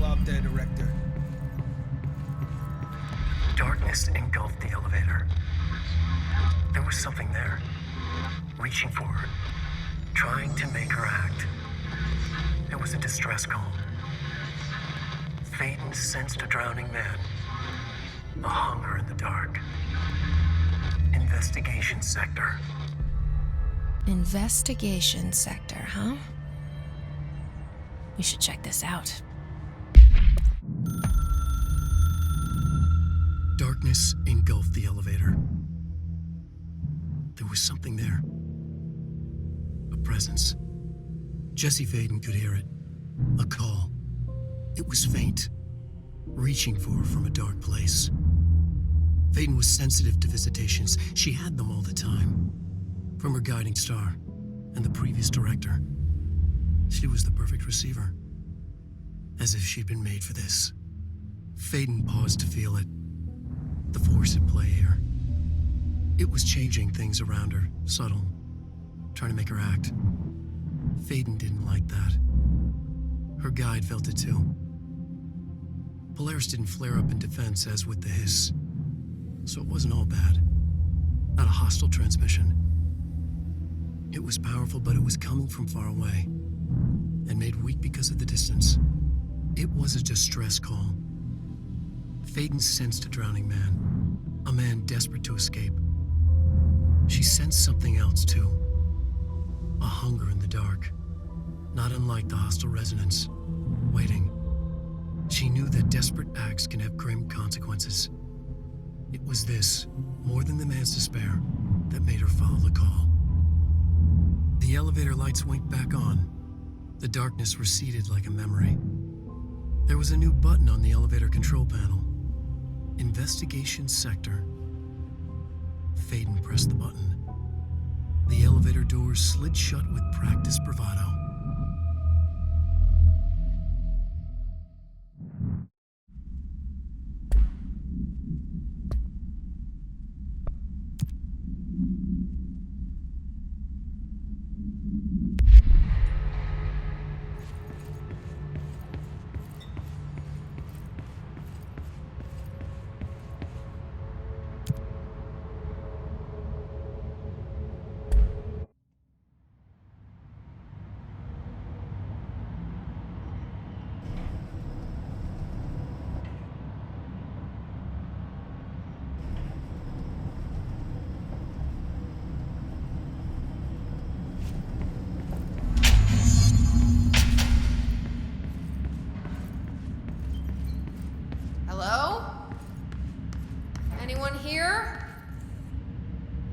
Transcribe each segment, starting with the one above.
up there, Director. Darkness engulfed the elevator. There was something there, reaching for her, trying to make her act. It was a distress call. Faden sensed a drowning man, a hunger in the dark. Investigation sector. Investigation sector, huh? We should check this out. Darkness engulfed the elevator. There was something there. A presence. Jesse Faden could hear it. A call. It was faint, reaching for her from a dark place. Faden was sensitive to visitations. She had them all the time. From her guiding star and the previous director. She was the perfect receiver. As if she'd been made for this. Faden paused to feel it. The force at play here. It was changing things around her, subtle, trying to make her act. Faden didn't like that. Her guide felt it too. Polaris didn't flare up in defense as with the hiss, so it wasn't all bad. Not a hostile transmission. It was powerful, but it was coming from far away, and made weak because of the distance. It was a distress call. Faden sensed a drowning man, a man desperate to escape. She sensed something else too, a hunger in the dark, not unlike the hostile resonance, waiting. She knew that desperate acts can have grim consequences. It was this, more than the man's despair, that made her follow the call. The elevator lights winked back on. The darkness receded like a memory. There was a new button on the elevator control panel. Investigation sector. Faden pressed the button. The elevator doors slid shut with practiced bravado.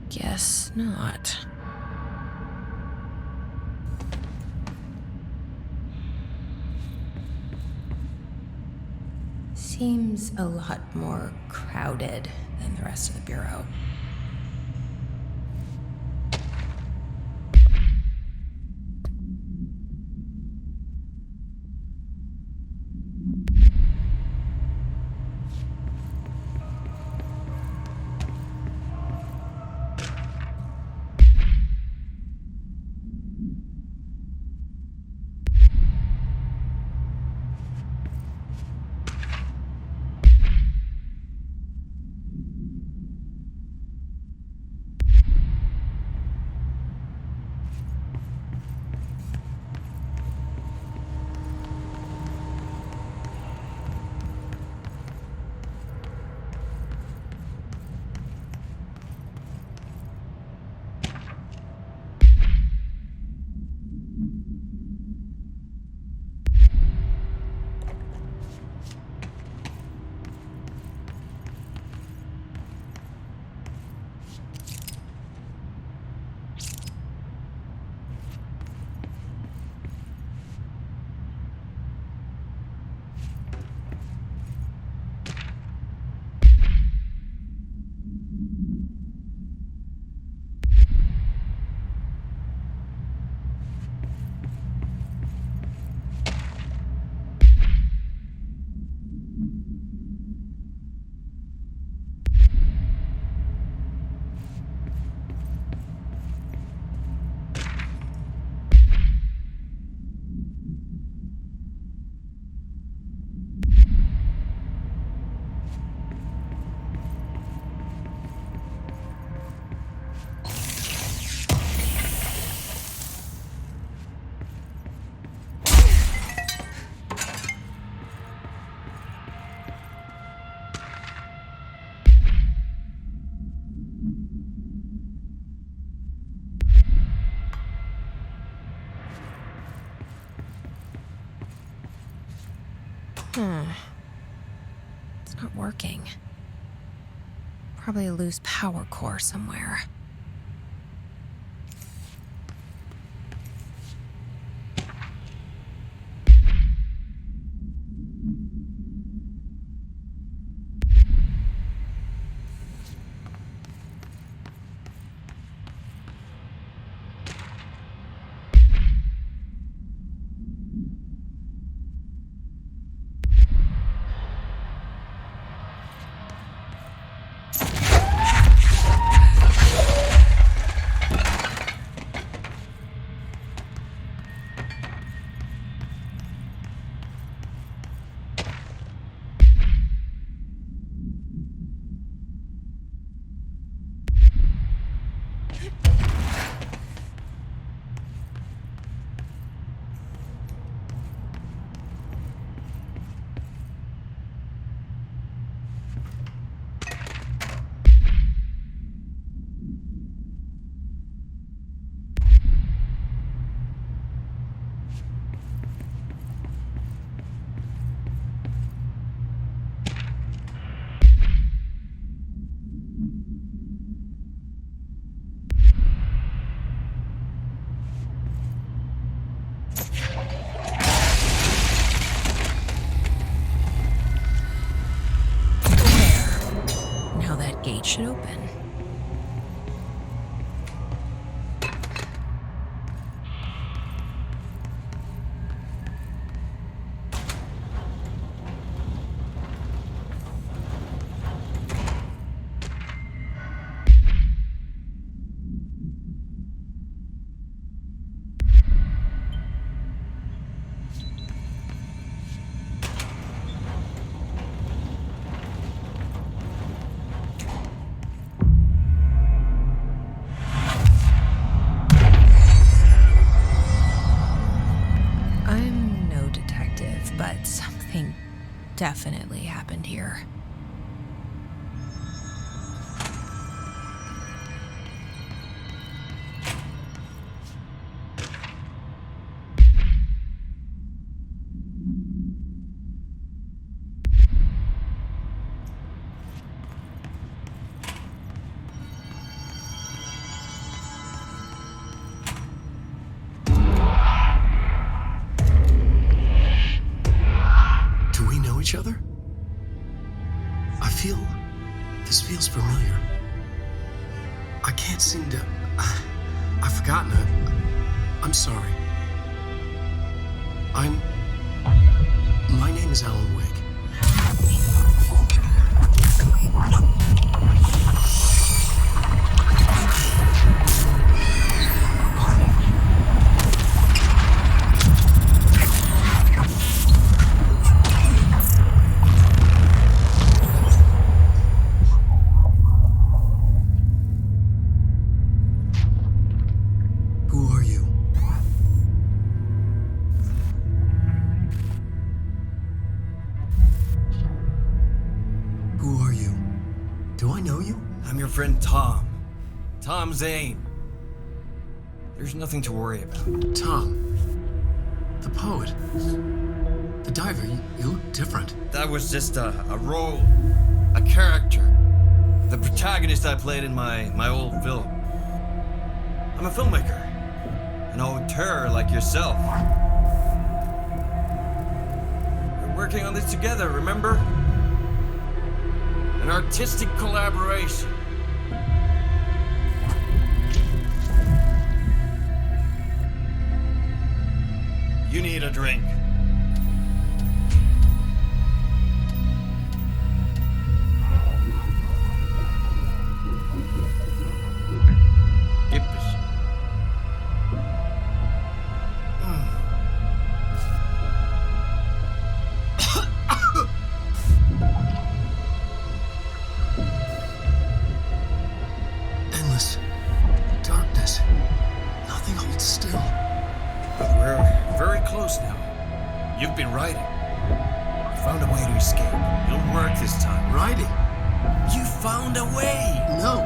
Guess not. Seems a lot more crowded than the rest of the bureau. It's not working. Probably a loose power core somewhere. Gate should open. But something definitely happened here. Each other? This feels familiar. I can't seem to... I've forgotten it. I'm sorry. My name is Alan Wake. Friend Tom Zane. There's nothing to worry about. Tom, the poet, the diver, you look different. That was just a role, a character, the protagonist I played in my old film. I'm a filmmaker, an auteur like yourself. We're working on this together, remember? An artistic collaboration. You need a drink. Gippes. Endless darkness. Nothing holds still. But we're very close now. You've been writing. You found a way to escape. It'll work this time. Writing? You found a way! No.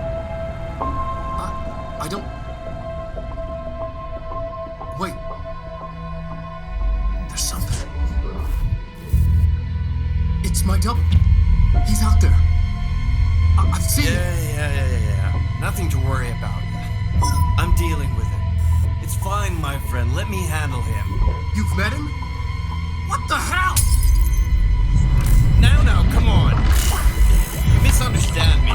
I don't... Wait. There's something. Nothing to worry about. I'm dealing with it. It's fine, my friend. Let me handle him. You've met him? What the hell? Now, come on. You misunderstand me.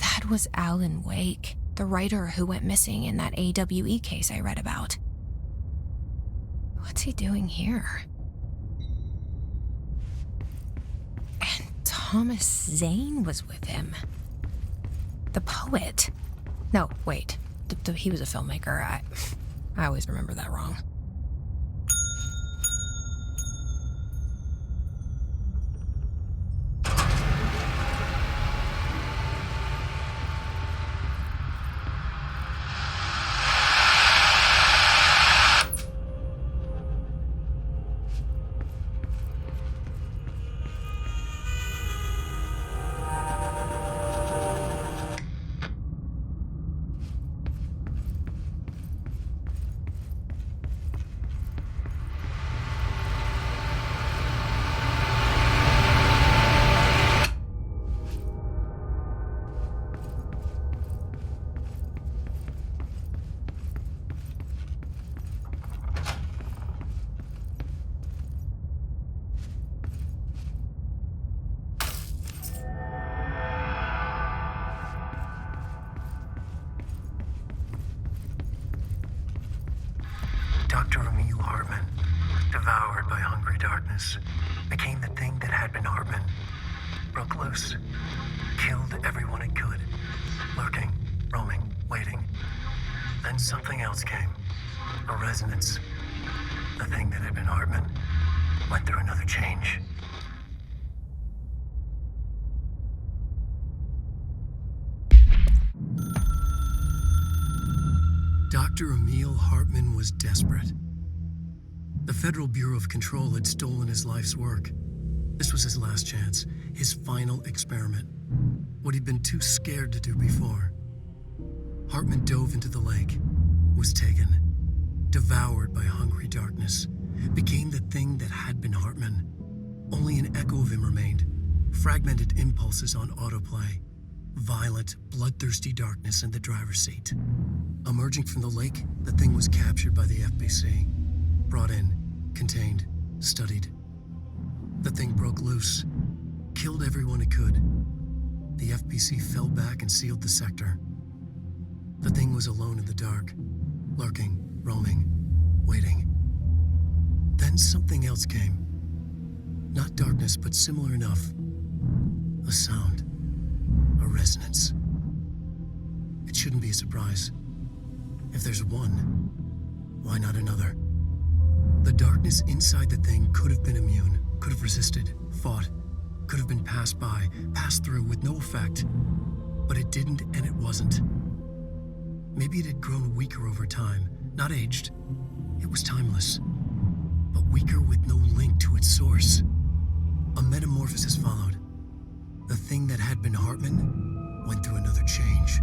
That was Alan Wake, the writer who went missing in that AWE case I read about. What's he doing here? And Thomas Zane was with him. The poet. No, wait. He was a filmmaker. I always remember that wrong. Dr. Emil Hartman, devoured by hungry darkness, became the thing that had been Hartman. Broke loose, killed everyone it could, lurking, roaming, waiting. Then something else came, a resonance. The thing that had been Hartman went through another change. Dr. Emil Hartman was desperate. The Federal Bureau of Control had stolen his life's work. This was his last chance, his final experiment. What he'd been too scared to do before. Hartman dove into the lake, was taken, devoured by hungry darkness, became the thing that had been Hartman. Only an echo of him remained, fragmented impulses on autoplay. Violent, bloodthirsty darkness in the driver's seat. Emerging from the lake, the thing was captured by the FBC. Brought in, contained, studied. The thing broke loose, killed everyone it could. The FBC fell back and sealed the sector. The thing was alone in the dark, lurking, roaming, waiting. Then something else came. Not darkness, but similar enough. A sound. A resonance. It shouldn't be a surprise. If there's one, why not another? The darkness inside the thing could have been immune, could have resisted, fought, could have been passed by, passed through with no effect. But it didn't, and it wasn't. Maybe it had grown weaker over time, not aged. It was timeless, but weaker with no link to its source. A metamorphosis followed. The thing that had been Hartman went through another change.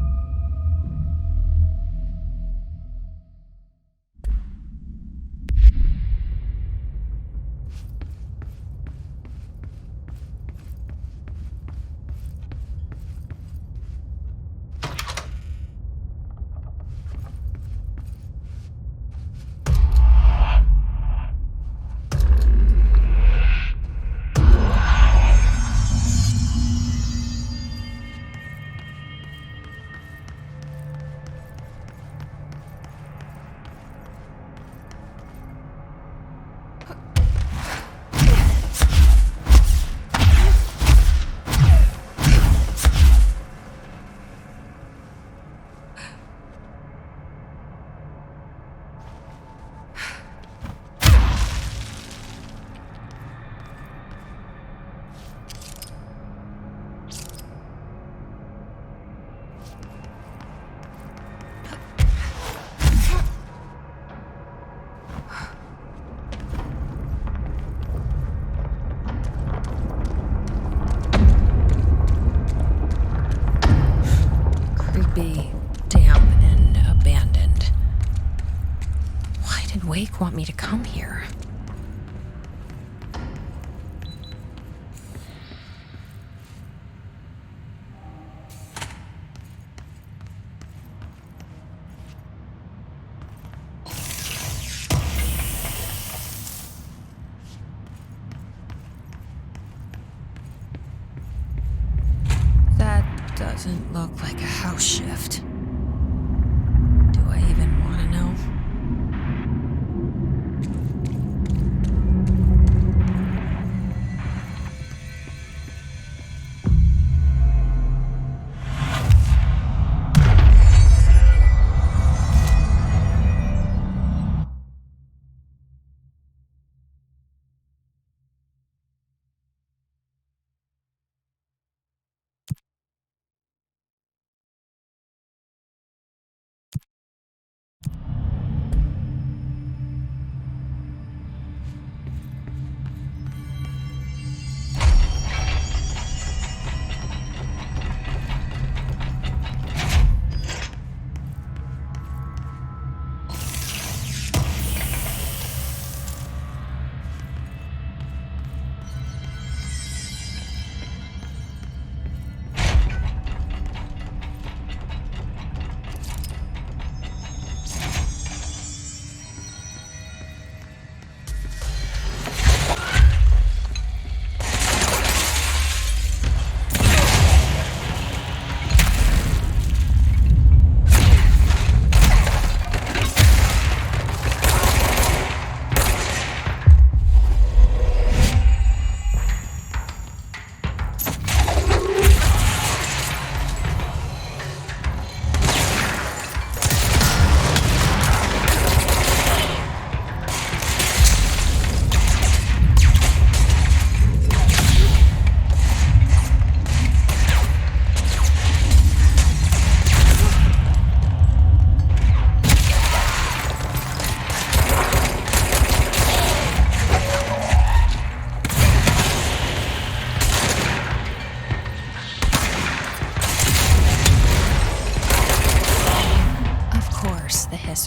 did Wake want me to come here? That doesn't look like a house shift. Do I even want to know?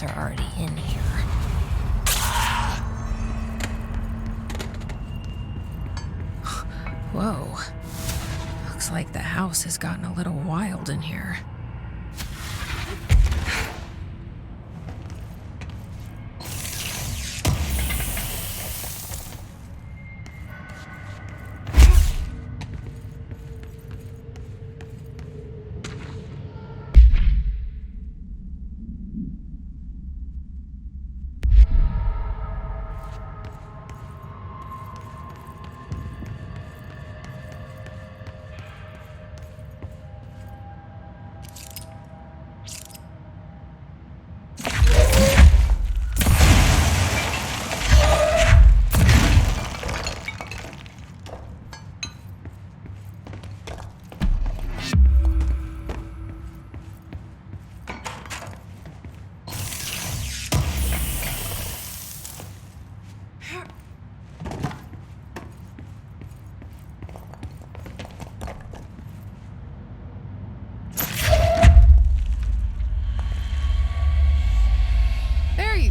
Are already in here. Whoa. Looks like the house has gotten a little wild in here.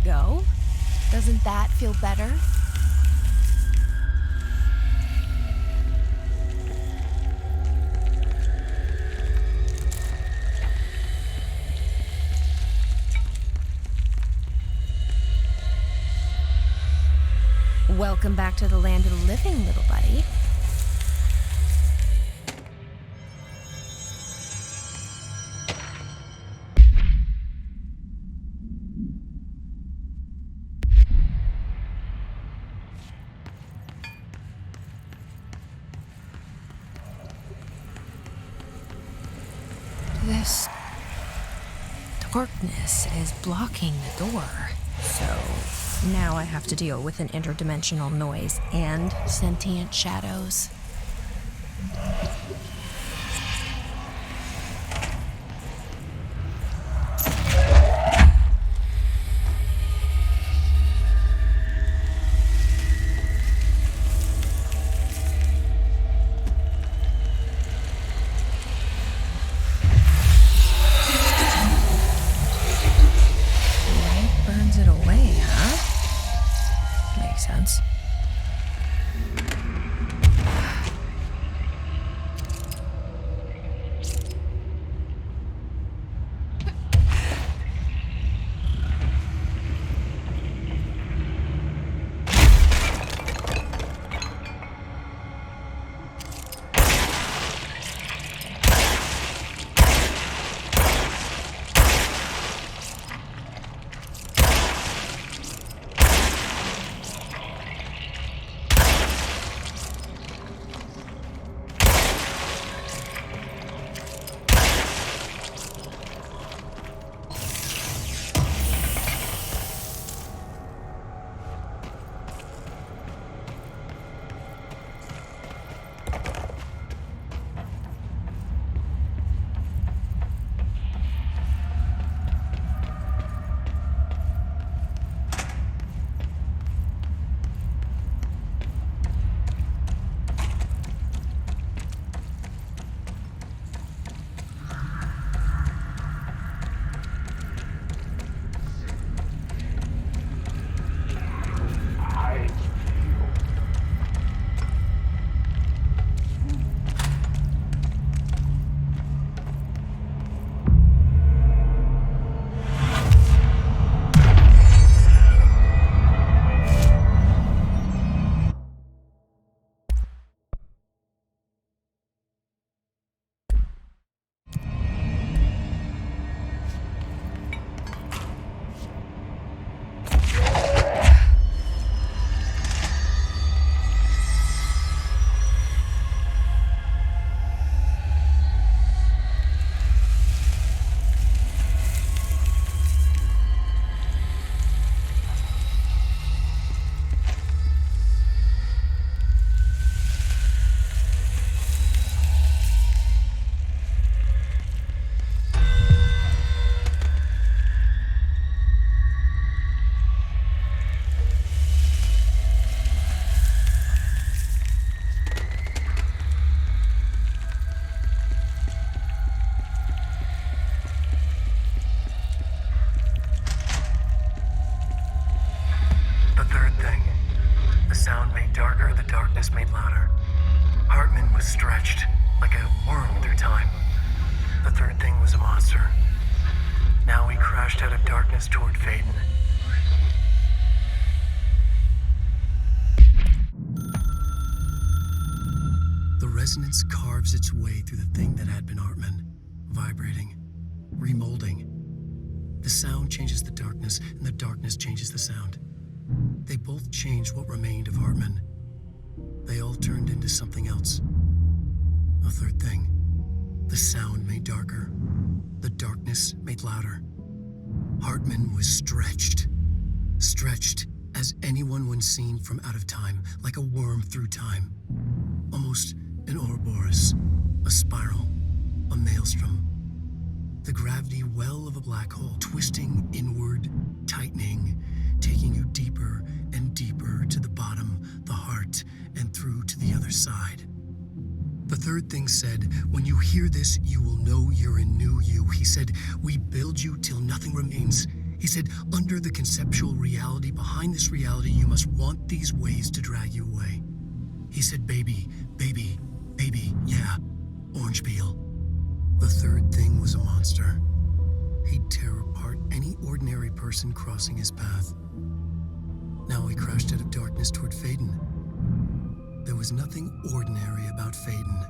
Go. Doesn't that feel better? Welcome back to the land of the living, little buddy. This darkness is blocking the door, so now I have to deal with an interdimensional noise and sentient shadows. Burns it away, huh? makes sense. Made louder. Hartman was stretched like a worm through time. The third thing was a monster. Now he crashed out of darkness toward Faden. The resonance carves its way through the thing that had been Hartman, vibrating, remolding. The sound changes the darkness, and the darkness changes the sound. They both changed what remained of Hartman. They all turned into something else. A third thing. The sound made darker. The darkness made louder. Hartman was stretched. Stretched as anyone when seen from out of time, like a worm through time. Almost an Ouroboros, a spiral, a maelstrom. The gravity well of a black hole, twisting inward, tightening, taking you deeper and deeper to the bottom, the heart, and through to the other side. The third thing said, when you hear this, you will know you're in new you. He said, we build you till nothing remains. He said, under the conceptual reality, behind this reality, you must want these ways to drag you away. He said, baby, baby, baby, yeah, orange peel. The third thing was a monster. He'd tear apart any ordinary person crossing his path. Now he crashed out of darkness toward Faden. There was nothing ordinary about Faden.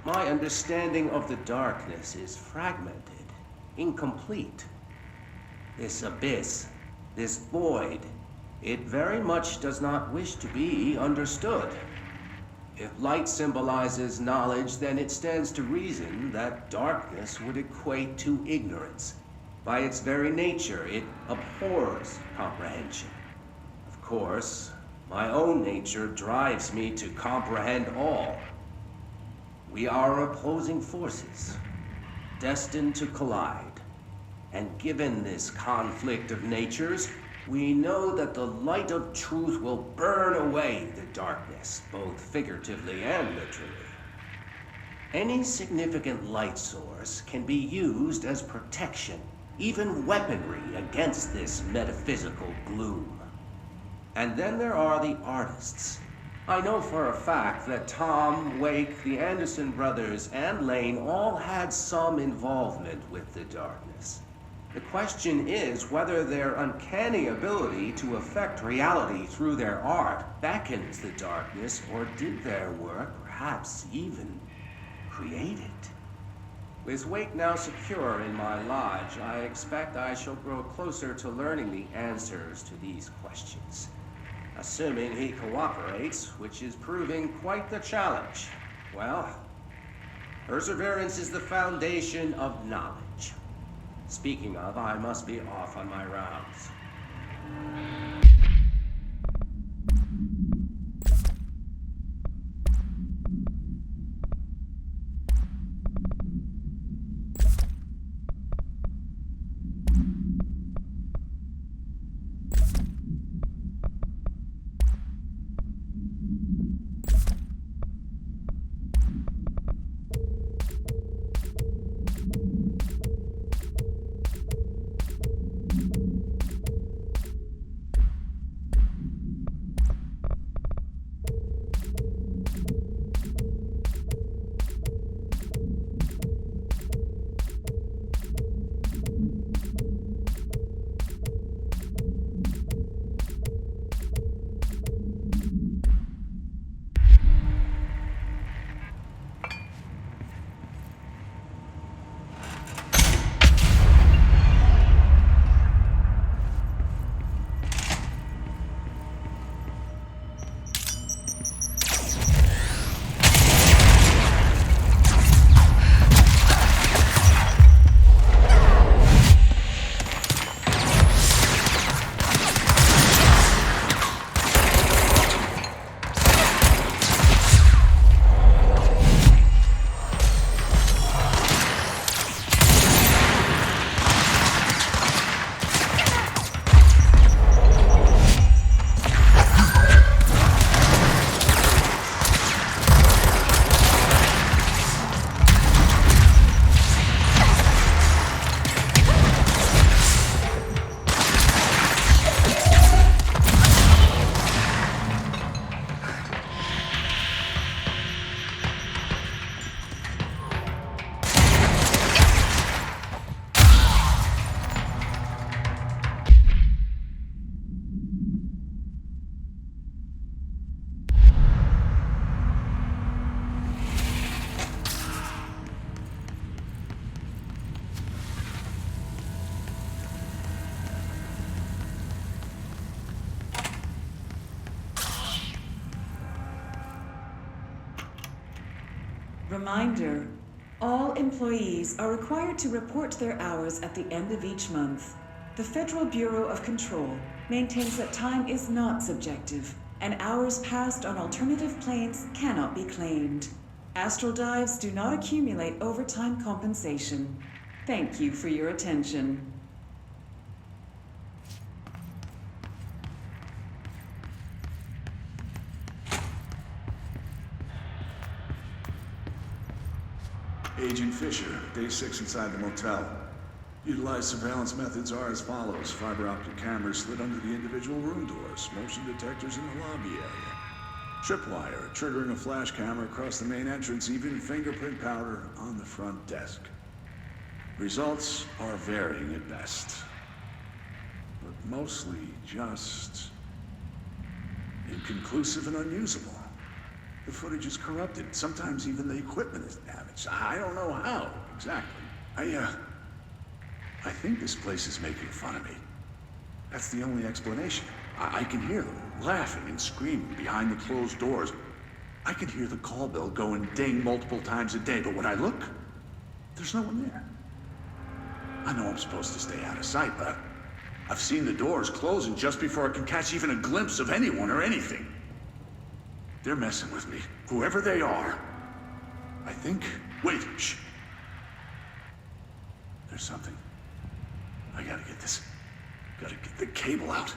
My understanding of the darkness is fragmented, incomplete. This abyss, this void, it very much does not wish to be understood. If light symbolizes knowledge, then it stands to reason that darkness would equate to ignorance. By its very nature, it abhors comprehension. Of course, my own nature drives me to comprehend all. We are opposing forces, destined to collide. And given this conflict of natures, we know that the light of truth will burn away the darkness, both figuratively and literally. Any significant light source can be used as protection, even weaponry against this metaphysical gloom. And then there are the artists. I know for a fact that Tom, Wake, the Anderson brothers, and Lane all had some involvement with the darkness. The question is whether their uncanny ability to affect reality through their art beckons the darkness, or did their work perhaps even create it? With Wake now secure in my lodge, I expect I shall grow closer to learning the answers to these questions. Assuming he cooperates, which is proving quite the challenge. Well, perseverance is the foundation of knowledge. Speaking of, I must be off on my rounds. Reminder, all employees are required to report their hours at the end of each month. The Federal Bureau of Control maintains that time is not subjective, and hours passed on alternative planes cannot be claimed. Astral dives do not accumulate overtime compensation. Thank you for your attention. Agent Fisher, day 6 inside the motel. Utilized surveillance methods are as follows. Fiber optic cameras slid under the individual room doors. Motion detectors in the lobby area. Tripwire, triggering a flash camera across the main entrance. Even fingerprint powder on the front desk. Results are varying at best. But mostly just inconclusive and unusable. The footage is corrupted. Sometimes even the equipment is damaged. I don't know how, exactly. I think this place is making fun of me. That's the only explanation. I can hear them laughing and screaming behind the closed doors. I can hear the call bell go and ding multiple times a day, but when I look, there's no one there. I know I'm supposed to stay out of sight, but I've seen the doors closing just before I can catch even a glimpse of anyone or anything. They're messing with me, whoever they are. I think... Wait, shh. There's something. I gotta get this. Gotta get the cable out.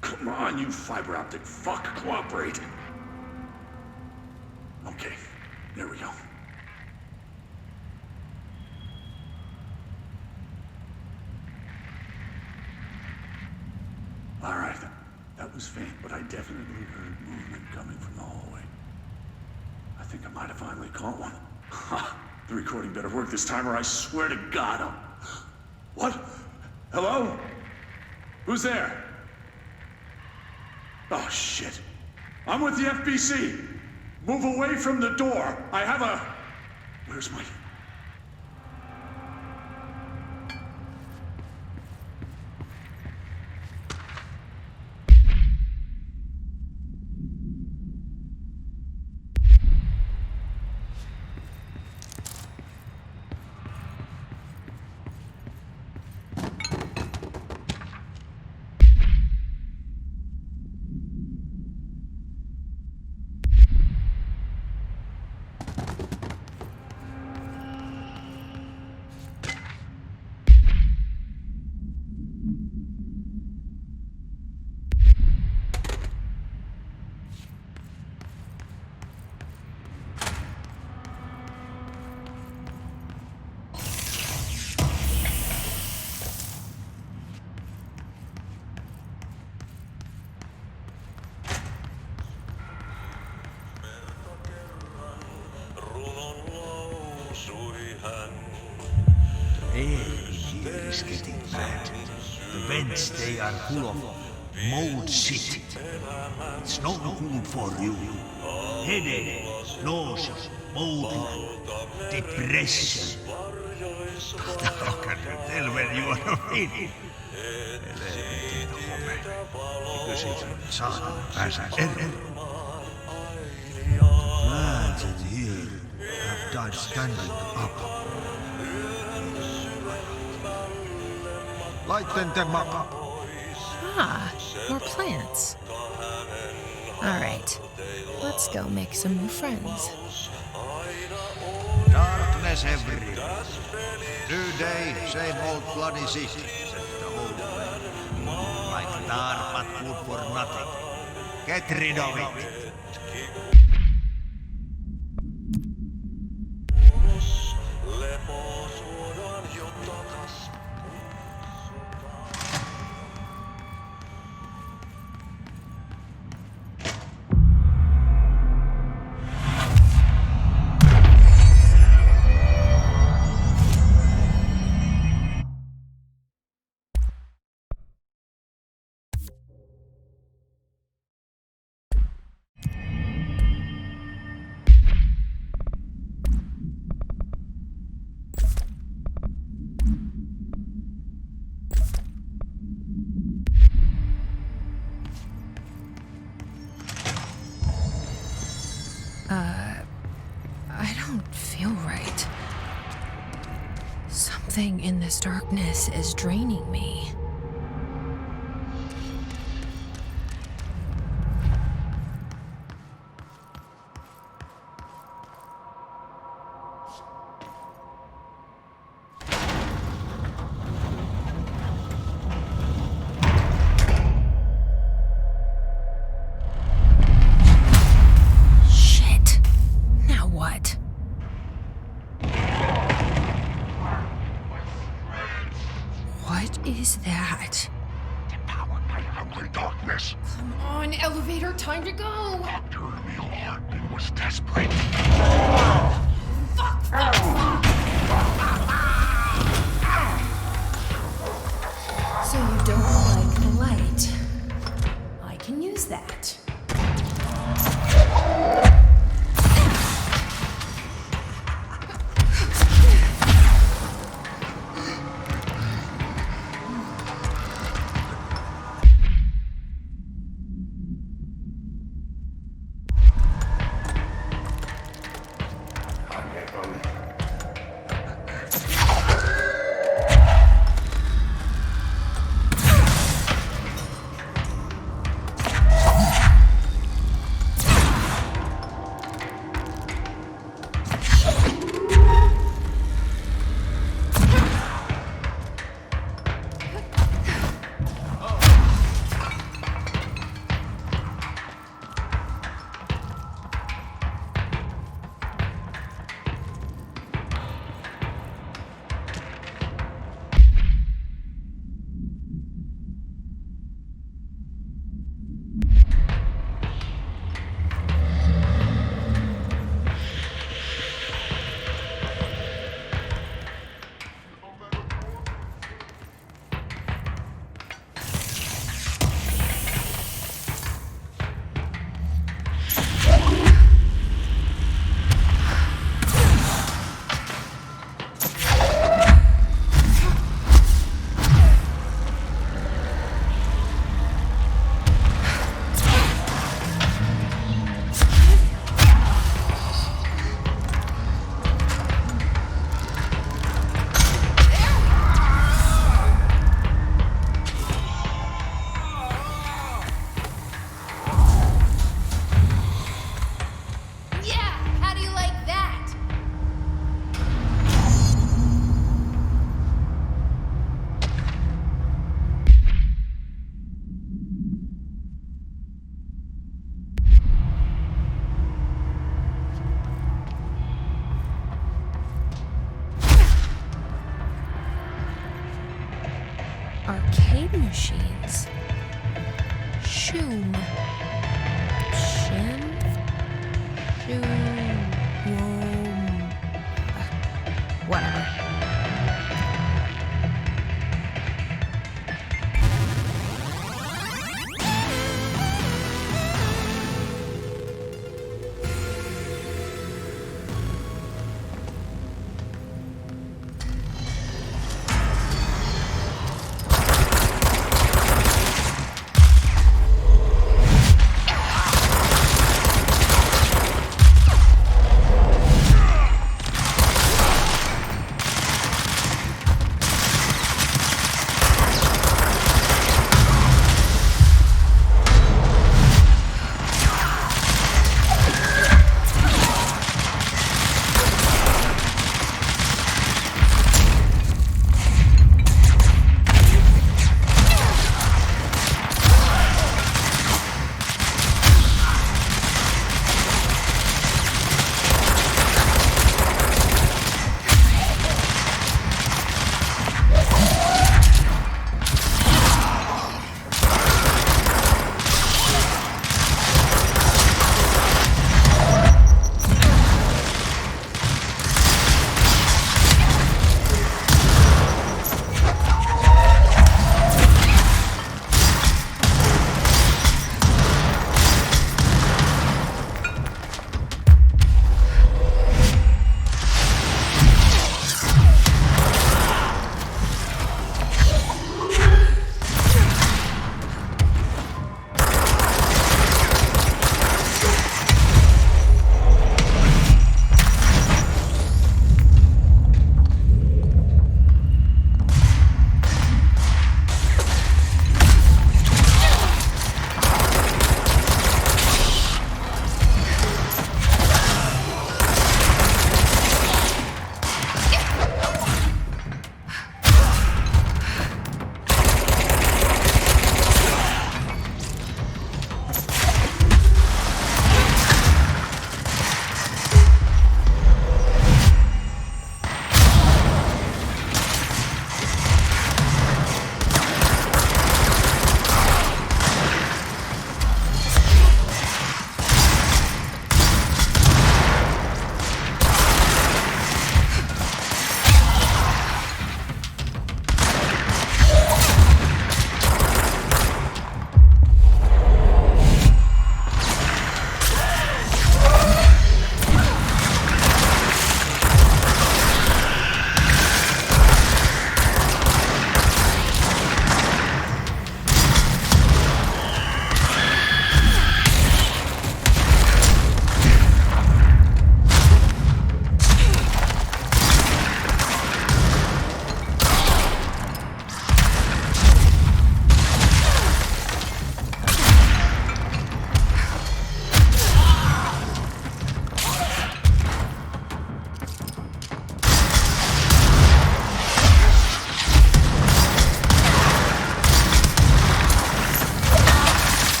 Come on, you fiber optic fuck, cooperate. Okay, there we go. All right, that was faint, but I definitely heard movement coming from the hallway. I think I might have finally caught one. Ha! The recording better work this time, or I swear to God I'll... What? Hello? Who's there? Oh, shit. I'm with the FBC. Move away from the door. I have a... Where's my... Is getting bad. The vents, they are full of mold shit. It's not good for you. Headache, nausea, mold, depression. Kan du tell when you are in? Helvetin home. Kysyt saatana pääsä eroon. Plants in here have died standing up. Lighten them up. Ah, more plants. All right, let's go make some new friends. Darkness everywhere. New day, same old bloody city, said the old man. Like dark but good for nothing. Get rid of it. I don't feel right. Something in this darkness is draining me. Time to go! Dr. Emil Hartman was desperate. Fuck! So you don't like the light? I can use that. Arcade machines. Shoom. Shin? Shoom. Whoom. Whatever.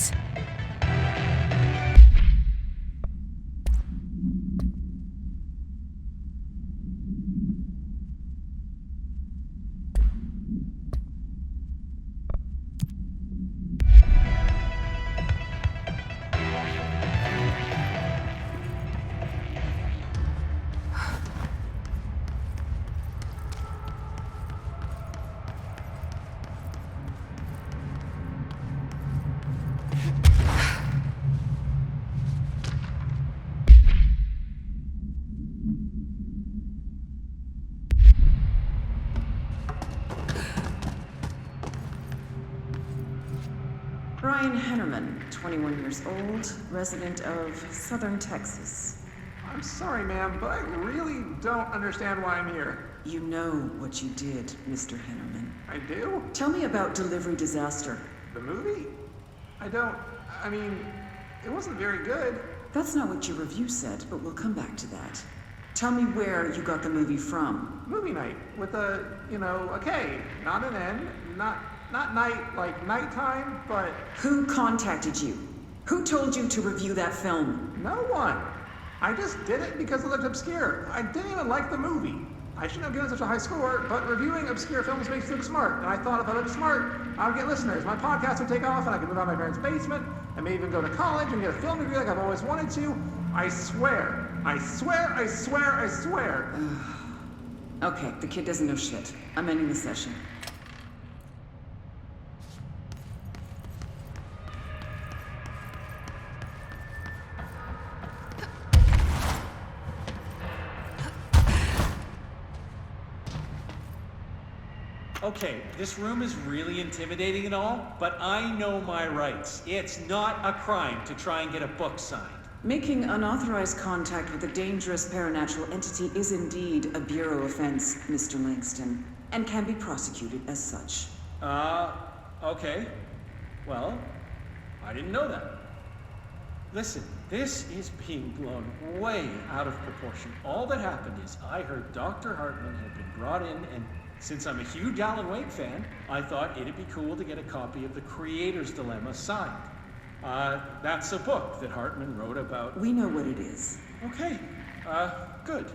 this. Brian Hennerman, 21 years old, resident of Southern Texas. I'm sorry, ma'am, but I really don't understand why I'm here. You know what you did, Mr. Hennerman. I do? Tell me about Delivery Disaster. The movie? I mean, it wasn't very good. That's not what your review said, but we'll come back to that. Tell me where you got the movie from. Movie night with a K, not an N, not night like nighttime, but... Who contacted you? Who told you to review that film? No one. I just did it because it looked obscure. I didn't even like the movie. I shouldn't have given such a high score, but reviewing obscure films makes you look smart. And I thought if I looked smart, I would get listeners. My podcast would take off and I could move out of my parents' basement. I may even go to college and get a film degree like I've always wanted to. I swear. I swear, I swear, I swear. Okay, the kid doesn't know shit. I'm ending the session. Okay, this room is really intimidating and all, but I know my rights. It's not a crime to try and get a book signed. Making unauthorized contact with a dangerous paranatural entity is indeed a bureau offense, Mr. Langston, and can be prosecuted as such. Okay. Well, I didn't know that. Listen, this is being blown way out of proportion. All that happened is I heard Dr. Hartman had been brought in, and since I'm a huge Alan Wake fan, I thought it'd be cool to get a copy of The Creator's Dilemma signed. That's a book that Hartman wrote about... We know what it is. Okay, good.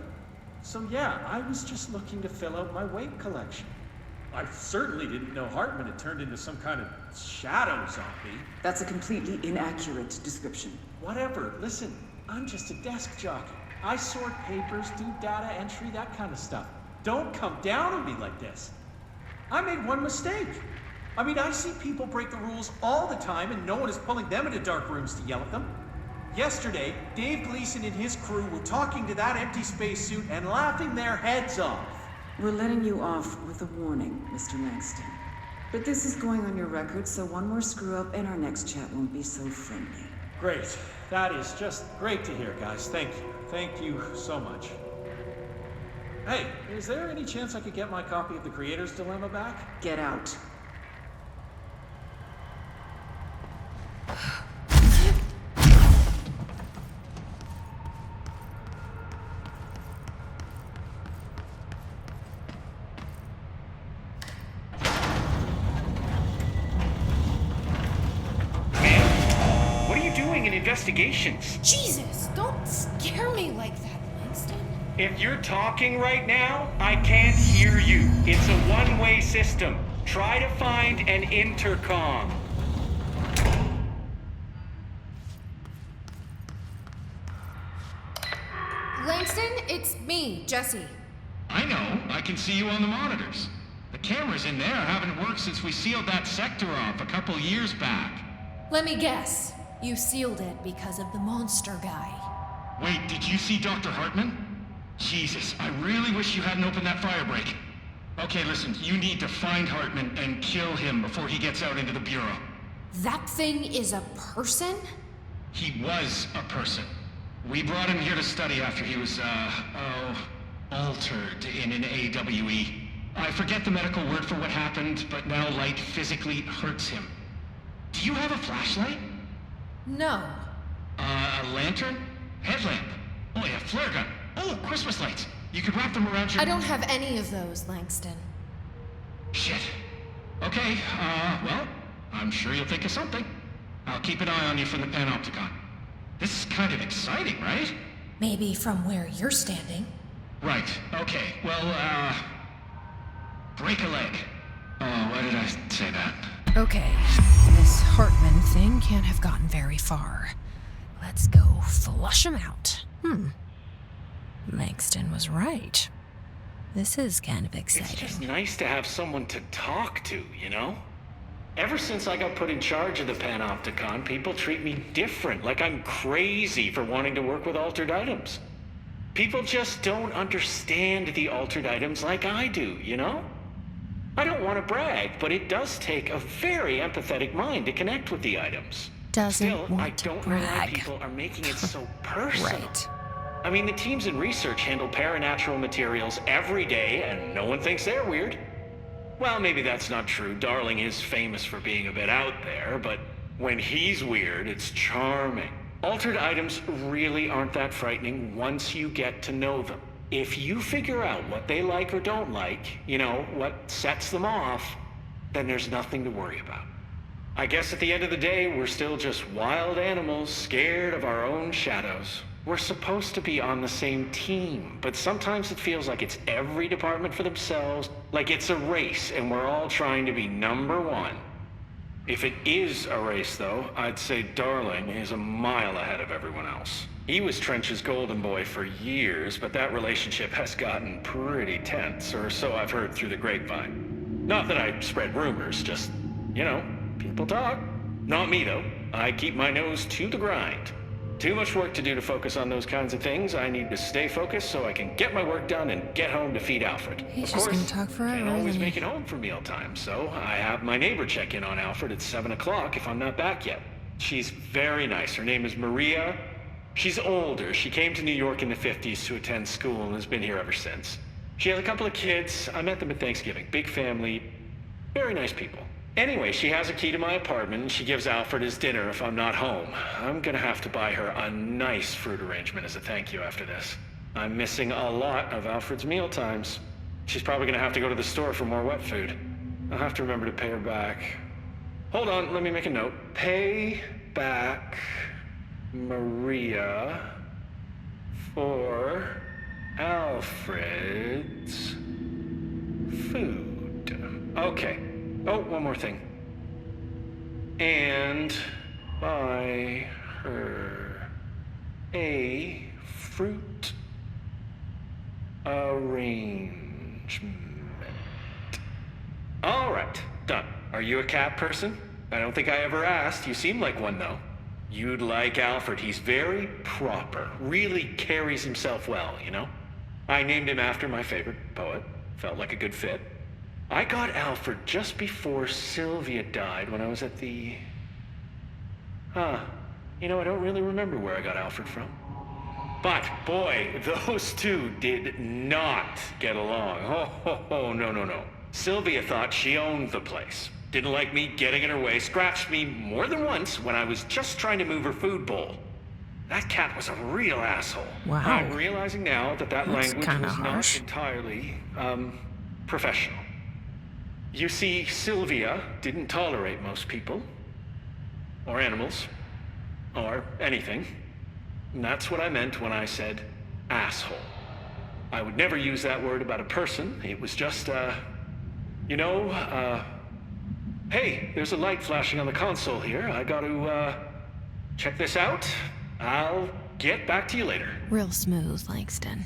So yeah, I was just looking to fill out my Wake collection. I certainly didn't know Hartman had turned into some kind of shadow zombie. That's a completely inaccurate description. Whatever, listen, I'm just a desk jockey. I sort papers, do data entry, that kind of stuff. Don't come down on me like this. I made one mistake. I mean, I see people break the rules all the time and no one is pulling them into dark rooms to yell at them. Yesterday, Dave Gleason and his crew were talking to that empty spacesuit and laughing their heads off. We're letting you off with a warning, Mr. Langston. But this is going on your record, so one more screw-up and our next chat won't be so friendly. Great. That is just great to hear, guys. Thank you. Thank you so much. Hey, is there any chance I could get my copy of The Creator's Dilemma back? Get out. Man, what are you doing in investigations? Jesus, don't scare me like that, Langston. If you're talking right now, I can't hear you. It's a one-way system. Try to find an intercom. Langston, it's me, Jesse. I know. I can see you on the monitors. The cameras in there haven't worked since we sealed that sector off a couple years back. Let me guess. You sealed it because of the monster guy. Wait, did you see Dr. Hartman? Jesus, I really wish you hadn't opened that fire break. Okay, listen, you need to find Hartman and kill him before he gets out into the Bureau. That thing is a person? He was a person. We brought him here to study after he was, altered in an AWE. I forget the medical word for what happened, but now light physically hurts him. Do you have a flashlight? No. A lantern? Headlamp? Oh yeah, flare gun. Oh, Christmas lights. You could wrap them around your... I don't have any of those, Langston. Shit. Okay, well, I'm sure you'll think of something. I'll keep an eye on you from the panopticon. This is kind of exciting, right? Maybe from where you're standing. Right, okay. Well, break a leg. Oh, why did I say that? Okay, this Hartman thing can't have gotten very far. Let's go flush him out. Langston was right. This is kind of exciting. It's just nice to have someone to talk to, you know? Ever since I got put in charge of the Panopticon, people treat me different, like I'm crazy for wanting to work with altered items. People just don't understand the altered items like I do, you know? I don't want to brag, but it does take a very empathetic mind to connect with the items. Still, I don't know why people are making it so personal. Right. I mean, the teams in research handle paranatural materials every day, and no one thinks they're weird. Well, maybe that's not true. Darling is famous for being a bit out there, but when he's weird, it's charming. Altered items really aren't that frightening once you get to know them. If you figure out what they like or don't like, you know, what sets them off, then there's nothing to worry about. I guess at the end of the day, we're still just wild animals scared of our own shadows. We're supposed to be on the same team, but sometimes it feels like it's every department for themselves, like it's a race and we're all trying to be number one. If it is a race, though, I'd say Darling is a mile ahead of everyone else. He was Trench's golden boy for years, but that relationship has gotten pretty tense, or so I've heard through the grapevine. Not that I spread rumors, just, you know, people talk. Not me, though. I keep my nose to the grind. Too much work to do to focus on those kinds of things. I need to stay focused so I can get my work done and get home to feed Alfred. He's of just course, gonna talk forever, can't always isn't he? make it home for mealtime, so I have my neighbor check in on Alfred at 7 o'clock if I'm not back yet. She's very nice. Her name is Maria. She's older. She came to New York in the 50s to attend school and has been here ever since. She has a couple of kids. I met them at Thanksgiving. Big family. Very nice people. Anyway, she has a key to my apartment, and she gives Alfred his dinner if I'm not home. I'm gonna have to buy her a nice fruit arrangement as a thank you after this. I'm missing a lot of Alfred's meal times. She's probably gonna have to go to the store for more wet food. I'll have to remember to pay her back. Hold on, let me make a note. Pay back Maria for Alfred's food. Okay. Oh, one more thing. And buy her a fruit arrangement. All right, done. Are you a cat person? I don't think I ever asked. You seem like one, though. You'd like Alfred. He's very proper. Really carries himself well, you know? I named him after my favorite poet. Felt like a good fit. I got Alfred just before Sylvia died when I was at the... You know, I don't really remember where I got Alfred from. But, boy, those two did not get along. Oh, no. Sylvia thought she owned the place. Didn't like me getting in her way, scratched me more than once when I was just trying to move her food bowl. That cat was a real asshole. Wow. I'm realizing now that That's language kinda was harsh. not entirely, professional. You see, Sylvia didn't tolerate most people, or animals, or anything. And that's what I meant when I said asshole. I would never use that word about a person. It was just, hey, there's a light flashing on the console here. I gotta, check this out. I'll get back to you later. Real smooth, Langston.